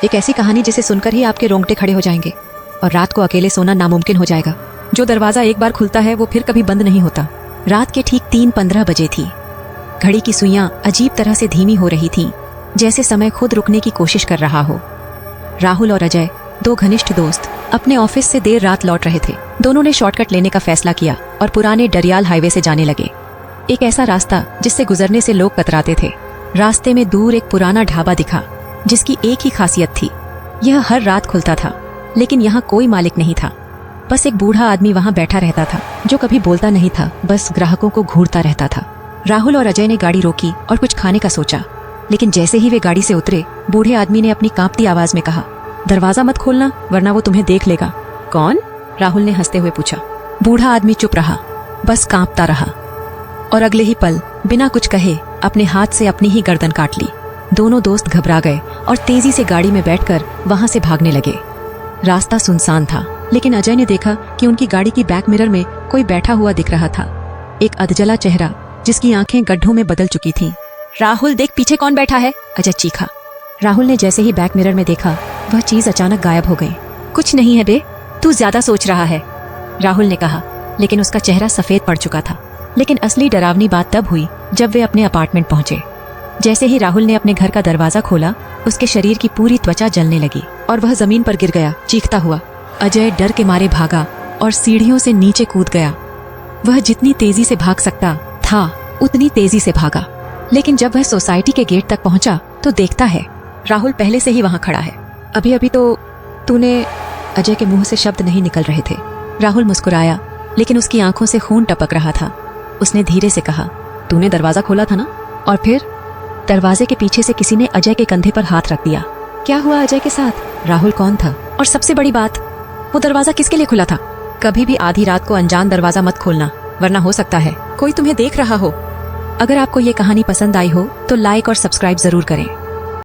एक ऐसी कहानी जिसे सुनकर ही आपके रोंगटे खड़े हो जाएंगे और रात को अकेले सोना नामुमकिन हो जाएगा। जो दरवाजा एक बार खुलता है वो फिर कभी बंद नहीं होता। रात के ठीक 3:15 बजे थी। घड़ी की सुइयां अजीब तरह से धीमी हो रही थीं, जैसे समय खुद रुकने की कोशिश कर रहा हो। राहुल और अजय, दो घनिष्ठ दोस्त, अपने ऑफिस से देर रात लौट रहे थे। दोनों ने शॉर्टकट लेने का फैसला किया और पुराने डरियाल हाईवे से जाने लगे। एक ऐसा रास्ता जिससे गुजरने से लोग कतराते थे। रास्ते में दूर एक पुराना ढाबा दिखा जिसकी एक ही खासियत थी, यह हर रात खुलता था, लेकिन यहाँ कोई मालिक नहीं था। बस एक बूढ़ा आदमी वहाँ बैठा रहता था जो कभी बोलता नहीं था, बस ग्राहकों को घूरता रहता था। राहुल और अजय ने गाड़ी रोकी और कुछ खाने का सोचा, लेकिन जैसे ही वे गाड़ी से उतरे, बूढ़े आदमी ने अपनी कांपती आवाज में कहा, दरवाजा मत खोलना वरना वो तुम्हें देख लेगा। कौन? राहुल ने हंसते हुए पूछा। बूढ़ा आदमी चुप रहा, बस कांपता रहा और अगले ही पल बिना कुछ कहे अपने हाथ से अपनी ही गर्दन काट ली। दोनों दोस्त घबरा गए और तेजी से गाड़ी में बैठकर वहां से भागने लगे। रास्ता सुनसान था, लेकिन अजय ने देखा कि उनकी गाड़ी की बैक मिरर में कोई बैठा हुआ दिख रहा था, एक अधजला चेहरा जिसकी आंखें गड्ढों में बदल चुकी थीं। राहुल देख पीछे कौन बैठा है, अजय चीखा। राहुल ने जैसे ही बैक मिरर में देखा, वह चीज अचानक गायब हो गई। कुछ नहीं है बे, तू ज्यादा सोच रहा है, राहुल ने कहा, लेकिन उसका चेहरा सफेद पड़ चुका था। लेकिन असली डरावनी बात तब हुई जब वे अपने अपार्टमेंट पहुंचे। जैसे ही राहुल ने अपने घर का दरवाजा खोला, उसके शरीर की पूरी त्वचा जलने लगी और वह जमीन पर गिर गया चीखता हुआ। अजय डर के मारे भागा और सीढ़ियों से नीचे कूद गया। वह जितनी तेजी से भाग सकता था उतनी तेजी से भागा, लेकिन जब वह सोसाइटी के गेट तक पहुंचा तो देखता है राहुल पहले से ही वहां खड़ा है। अभी अभी तो तूने, अजय के मुंह से शब्द नहीं निकल रहे थे। राहुल मुस्कुराया, लेकिन उसकी आंखों से खून टपक रहा था। उसने धीरे से कहा, तूने दरवाजा खोला था ना? और फिर? दरवाजे के पीछे से किसी ने अजय के कंधे पर हाथ रख दिया। क्या हुआ अजय के साथ? राहुल कौन था? और सबसे बड़ी बात, वो दरवाजा किसके लिए खुला था? कभी भी आधी रात को अनजान दरवाजा मत खोलना, वरना हो सकता है कोई तुम्हें देख रहा हो। अगर आपको ये कहानी पसंद आई हो तो लाइक और सब्सक्राइब जरूर करें।